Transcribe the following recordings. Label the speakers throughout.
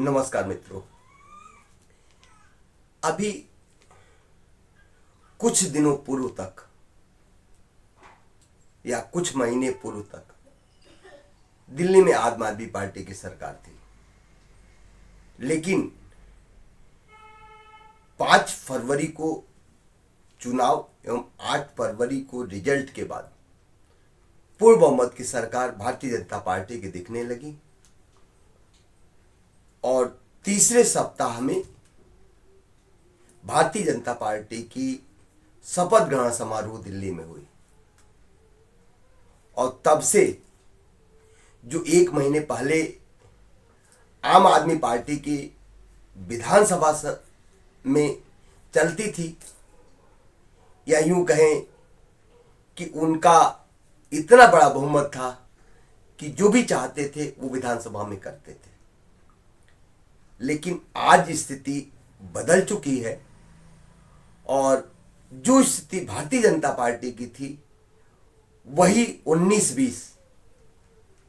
Speaker 1: नमस्कार मित्रों। अभी कुछ दिनों पूर्व तक या कुछ महीने पूर्व तक दिल्ली में आम आदमी पार्टी की सरकार थी, लेकिन 5 फरवरी को चुनाव एवं 8 फरवरी को रिजल्ट के बाद पूर्ण बहुमत की सरकार भारतीय जनता पार्टी की दिखने लगी और तीसरे सप्ताह में भारतीय जनता पार्टी की शपथ ग्रहण समारोह दिल्ली में हुई और तब से जो 1 महीने पहले आम आदमी पार्टी की विधानसभा में चलती थी, या यूं कहें कि उनका इतना बड़ा बहुमत था कि जो भी चाहते थे वो विधानसभा में करते थे, लेकिन आज स्थिति बदल चुकी है और जो स्थिति भारतीय जनता पार्टी की थी वही 19-20,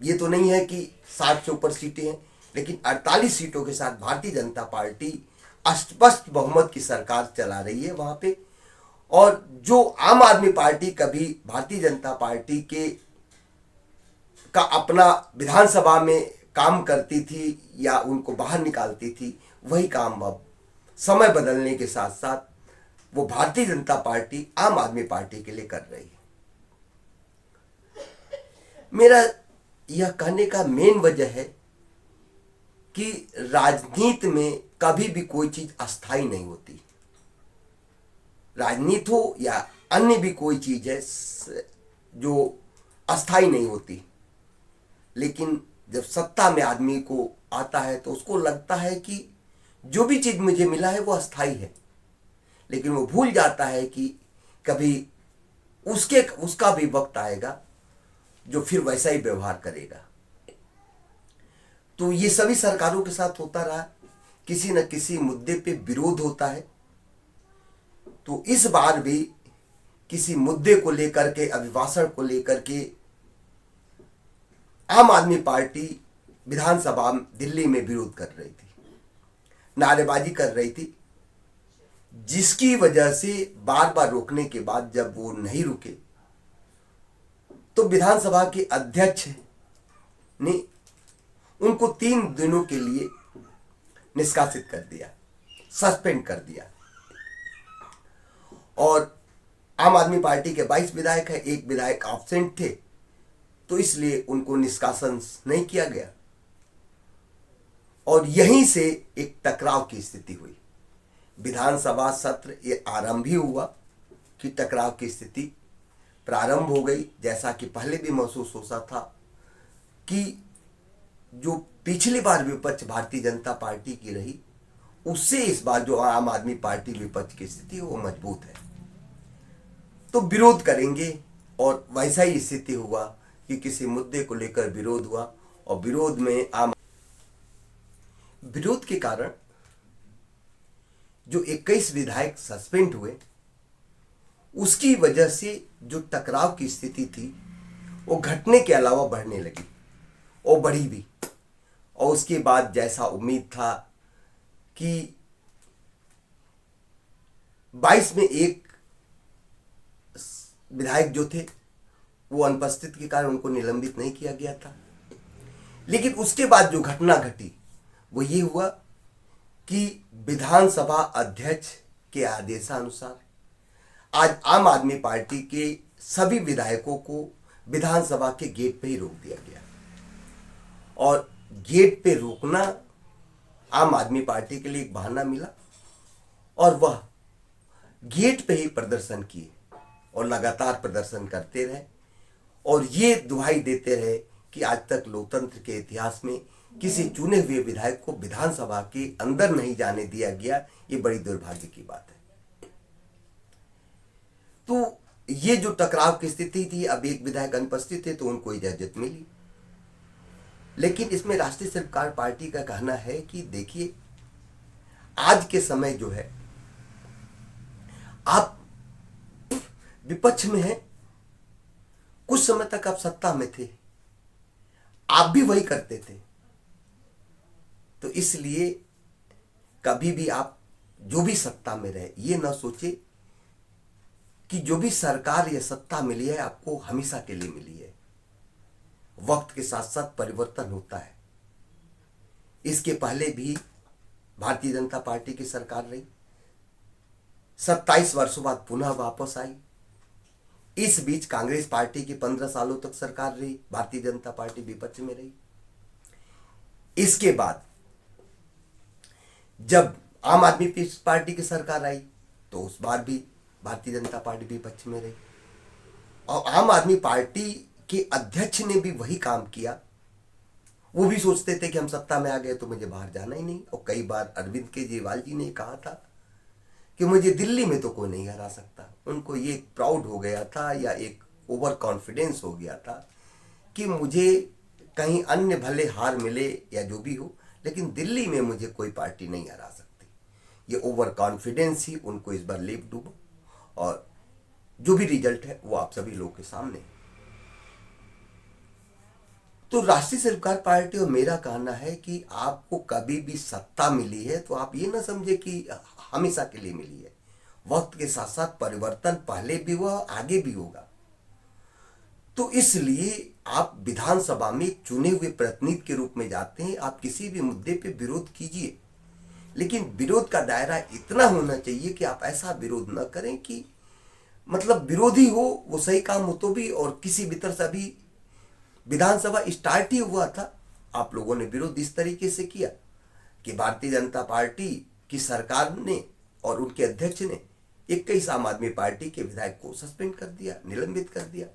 Speaker 1: ये तो नहीं है कि 60 से ऊपर सीटें हैं, लेकिन 48 सीटों के साथ भारतीय जनता पार्टी स्पष्ट बहुमत की सरकार चला रही है वहां पे। और जो आम आदमी पार्टी कभी भारतीय जनता पार्टी के का अपना विधानसभा में काम करती थी या उनको बाहर निकालती थी, वही काम अब समय बदलने के साथ साथ वो भारतीय जनता पार्टी आम आदमी पार्टी के लिए कर रही है। मेरा यह कहने का मेन वजह है कि राजनीति में कभी भी कोई चीज अस्थाई नहीं होती। राजनीति हो या अन्य भी कोई चीज है जो अस्थाई नहीं होती, लेकिन जब सत्ता में आदमी को आता है तो उसको लगता है कि जो भी चीज मुझे मिला है वो अस्थाई है, लेकिन वो भूल जाता है कि कभी उसका भी वक्त आएगा जो फिर वैसा ही व्यवहार करेगा। तो ये सभी सरकारों के साथ होता रहा, किसी न किसी मुद्दे पे विरोध होता है। तो इस बार भी किसी मुद्दे को लेकर के, अभिभाषण को लेकर के आम आदमी पार्टी विधानसभा दिल्ली में विरोध कर रही थी, नारेबाजी कर रही थी, जिसकी वजह से बार बार रोकने के बाद जब वो नहीं रुके तो विधानसभा के अध्यक्ष ने उनको 3 दिनों के लिए निष्कासित कर दिया, सस्पेंड कर दिया। और आम आदमी पार्टी के 22 विधायक हैं, 1 विधायक एब्सेंट थे, तो इसलिए उनको निष्कासन नहीं किया गया और यहीं से एक टकराव की स्थिति हुई। विधानसभा सत्र ये आरंभ ही हुआ कि टकराव की स्थिति प्रारंभ हो गई। जैसा कि पहले भी महसूस होता था कि जो पिछली बार विपक्ष भारतीय जनता पार्टी की रही, उससे इस बार जो आम आदमी पार्टी विपक्ष की स्थिति है वो मजबूत है, तो विरोध करेंगे। और वैसा ही स्थिति हुआ कि किसी मुद्दे को लेकर विरोध हुआ और विरोध के कारण जो 21 विधायक सस्पेंड हुए, उसकी वजह से जो टकराव की स्थिति थी वो घटने के अलावा बढ़ने लगी और बढ़ी भी। और उसके बाद जैसा उम्मीद था कि 22 में 1 विधायक जो थे वो अनुपस्थित के कारण उनको निलंबित नहीं किया गया था, लेकिन उसके बाद जो घटना घटी वो ये हुआ कि विधानसभा अध्यक्ष के आदेशानुसार आज आम आदमी पार्टी के सभी विधायकों को विधानसभा के गेट पे ही रोक दिया गया। और गेट पे रोकना आम आदमी पार्टी के लिए एक बहाना मिला और वह गेट पे ही प्रदर्शन किए और लगातार प्रदर्शन करते रहे और ये दुहाई देते रहे कि आज तक लोकतंत्र के इतिहास में किसी चुने हुए विधायक को विधानसभा के अंदर नहीं जाने दिया गया। ये बड़ी दुर्भाग्य की बात है। तो ये जो टकराव की स्थिति थी, अब 1 विधायक अनुपस्थित थे तो उनको इजाजत मिली, लेकिन इसमें राष्ट्रीय सरकार पार्टी का कहना है कि देखिए, आज के समय जो है आप विपक्ष में हैं, कुछ समय तक आप सत्ता में थे, आप भी वही करते थे, तो इसलिए कभी भी आप जो भी सत्ता में रहे ये ना सोचे कि जो भी सरकार या सत्ता मिली है आपको हमेशा के लिए मिली है। वक्त के साथ साथ परिवर्तन होता है। इसके पहले भी भारतीय जनता पार्टी की सरकार रही, 27 वर्षों बाद पुनः वापस आई। इस बीच कांग्रेस पार्टी की 15 सालों तक सरकार रही, भारतीय जनता पार्टी विपक्ष में रही। इसके बाद जब आम आदमी पार्टी की सरकार आई तो उस बार भी भारतीय जनता पार्टी विपक्ष में रही, और आम आदमी पार्टी के अध्यक्ष ने भी वही काम किया। वो भी सोचते थे कि हम सत्ता में आ गए तो मुझे बाहर जाना ही नहीं, और कई बार अरविंद केजरीवाल जी ने कहा था कि मुझे दिल्ली में तो कोई नहीं हरा सकता। उनको ये प्राउड हो गया था या एक ओवर कॉन्फिडेंस हो गया था कि मुझे कहीं अन्य भले हार मिले या जो भी हो, लेकिन दिल्ली में मुझे कोई पार्टी नहीं हरा सकती। ये ओवर कॉन्फिडेंस ही उनको इस बार लेप डूबा, और जो भी रिजल्ट है वो आप सभी लोगों के सामने है। तो राष्ट्रीय सरकार पार्टी और मेरा कहना है कि आपको कभी भी सत्ता मिली है तो आप ये ना समझे कि हमेशा के लिए मिली है। वक्त के साथ साथ परिवर्तन पहले भी हुआ, आगे भी होगा। तो इसलिए आप विधानसभा में चुने हुए प्रतिनिधि के रूप में जाते हैं। आप किसी भी मुद्दे पे विरोध कीजिए, लेकिन विरोध का दायरा इतना होना चाहिए कि आप ऐसा विरोध न करें कि मतलब विरोधी हो वो सही काम हो तो भी, और किसी भी तरह से भी विधानसभा स्टार्ट ही हुआ था, आप लोगों ने विरोध इस तरीके से किया कि भारतीय जनता पार्टी की सरकार ने और उनके अध्यक्ष ने 21 आम आदमी पार्टी के विधायक को सस्पेंड कर दिया, निलंबित कर दिया।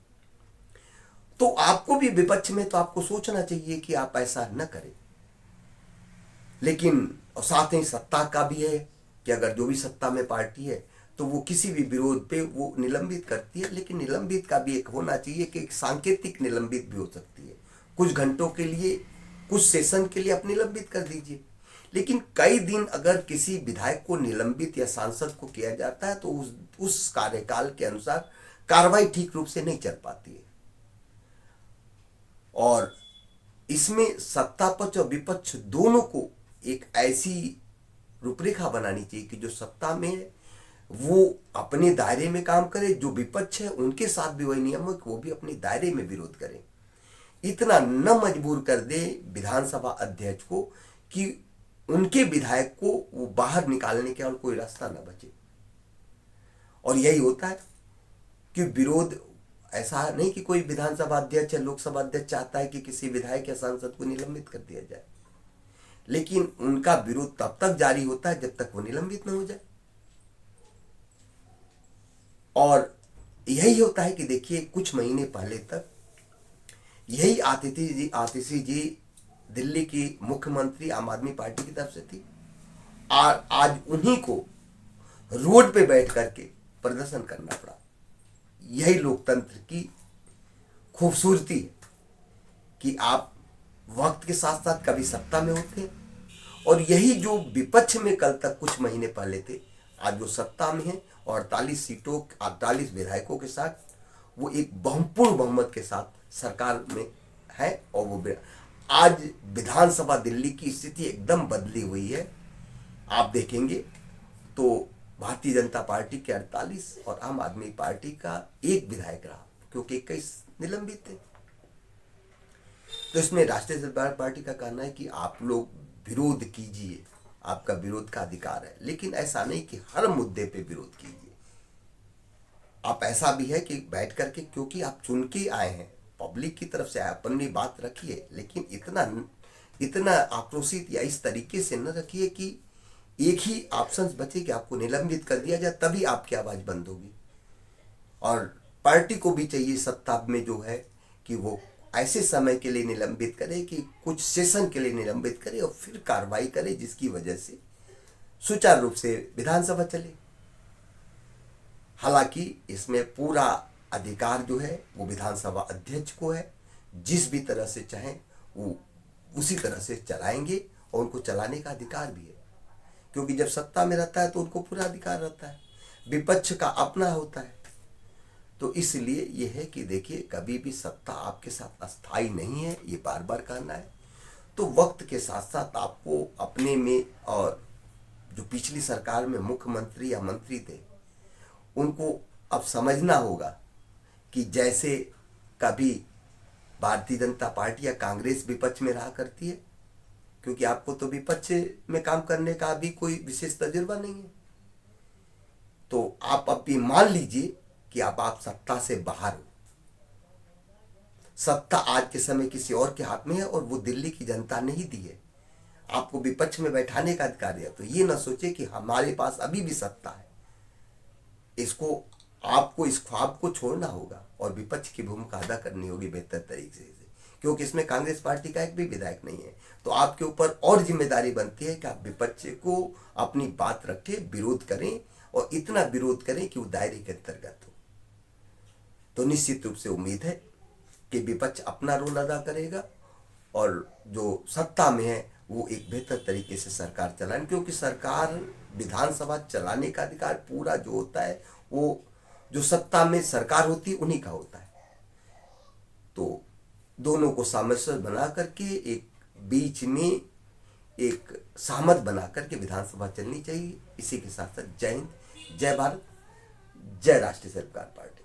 Speaker 1: तो आपको भी विपक्ष में तो आपको सोचना चाहिए कि आप ऐसा न करें। लेकिन और साथ ही सत्ता का भी है कि अगर जो भी सत्ता में पार्टी है तो वो किसी भी विरोध पे वो निलंबित करती है, लेकिन निलंबित का भी एक होना चाहिए कि एक सांकेतिक निलंबित भी हो सकती है। कुछ घंटों के लिए, कुछ सेशन के लिए आप निलंबित कर दीजिए, लेकिन कई दिन अगर किसी विधायक को निलंबित या सांसद को किया जाता है तो उस कार्यकाल के अनुसार कार्रवाई ठीक रूप से नहीं चल पाती है। और इसमें सत्ता पक्ष और विपक्ष दोनों को एक ऐसी रूपरेखा बनानी चाहिए कि जो सत्ता में है वो अपने दायरे में काम करे, जो विपक्ष है उनके साथ भी वही नियम है कि वो भी अपने दायरे में विरोध करें। इतना न मजबूर कर दे विधानसभा अध्यक्ष को कि उनके विधायक को वो बाहर निकालने का और कोई रास्ता न बचे। और यही होता है कि विरोध ऐसा नहीं कि कोई विधानसभा अध्यक्ष या लोकसभा अध्यक्ष चाहता है कि किसी विधायक या सांसद को निलंबित कर दिया जाए, लेकिन उनका विरोध तब तक जारी होता है जब तक वो निलंबित न हो जाए। और यही होता है कि देखिए कुछ महीने पहले तक यही आतिशी जी दिल्ली की मुख्यमंत्री आम आदमी पार्टी की तरफ से थी, और आज उन्हीं को रोड पे बैठ करके प्रदर्शन करना पड़ा। यही लोकतंत्र की खूबसूरती है कि आप वक्त के साथ साथ कभी सत्ता में होते हैं, और यही जो विपक्ष में कल तक कुछ महीने पहले थे आज वो सत्ता में है, और 48 सीटों 48 विधायकों के साथ वो एक बहुपूर्ण बहुमत के साथ सरकार में है। और वो आज विधानसभा दिल्ली की स्थिति एकदम बदली हुई है। आप देखेंगे तो भारतीय जनता पार्टी के 48 और आम आदमी पार्टी का एक विधायक रहा, क्योंकि 21 निलंबित थे। तो इसमें राष्ट्रीय सरकार पार्टी का कहना है कि आप लोग विरोध कीजिए, आपका विरोध का अधिकार है, लेकिन ऐसा नहीं कि हर मुद्दे पे विरोध कीजिए। आप ऐसा भी है कि बैठ करके, क्योंकि आप चुन के आए हैं, पब्लिक की तरफ से अपनी बात रखिए, लेकिन इतना आक्रोशित या इस तरीके से न रखिए कि एक ही ऑप्शन बचे कि आपको निलंबित कर दिया जाए, तभी आपकी आवाज बंद होगी। और पार्टी को भी चाहिए सत्ता में जो है कि वो ऐसे समय के लिए निलंबित करे कि कुछ सेशन के लिए निलंबित करे और फिर कार्रवाई करे, जिसकी वजह से सुचारू रूप से विधानसभा चले। हालांकि इसमें पूरा अधिकार जो है वो विधानसभा अध्यक्ष को है, जिस भी तरह से चाहें वो उसी तरह से चलाएंगे, और उनको चलाने का अधिकार भी है, क्योंकि जब सत्ता में रहता है तो उनको पूरा अधिकार रहता है, विपक्ष का अपना होता है। तो इसलिए ये है कि देखिए कभी भी सत्ता आपके साथ अस्थाई नहीं है, ये बार बार कहना है। तो वक्त के साथ साथ आपको अपने में, और जो पिछली सरकार में मुख्यमंत्री या मंत्री थे उनको अब समझना होगा कि जैसे कभी भारतीय जनता पार्टी या कांग्रेस विपक्ष में रहा करती है, क्योंकि आपको तो विपक्ष में काम करने का भी कोई विशेष तजुर्बा नहीं है, तो आप अब भी मान लीजिए कि अब आप सत्ता से बाहर हो। सत्ता आज के समय किसी और के हाथ में है और वो दिल्ली की जनता ने ही दी है। आपको विपक्ष में बैठाने का अधिकार दिया, तो ये ना सोचे कि हमारे पास अभी भी सत्ता है। इसको आपको इस ख्वाब को छोड़ना होगा और विपक्ष की भूमिका अदा करनी होगी बेहतर तरीके से, क्योंकि इसमें कांग्रेस पार्टी का एक भी विधायक नहीं है। तो आपके ऊपर और जिम्मेदारी बनती है कि आप विपक्ष को अपनी बात रखें, विरोध करें, और इतना विरोध करें कि वो दायरे के अंतर्गत हो। तो निश्चित रूप से उम्मीद है कि विपक्ष अपना रोल अदा करेगा और जो सत्ता में है वो एक बेहतर तरीके से सरकार चलाएं, क्योंकि सरकार विधानसभा चलाने का अधिकार पूरा जो होता है वो जो सत्ता में सरकार होती है उन्हीं का होता है। तो दोनों को सामंजस्य बना करके एक बीच में एक सहमत बना करके विधानसभा चलनी चाहिए। इसी के साथ साथ जय हिंद, जय भारत, जय राष्ट्रीय सरकार पार्टी।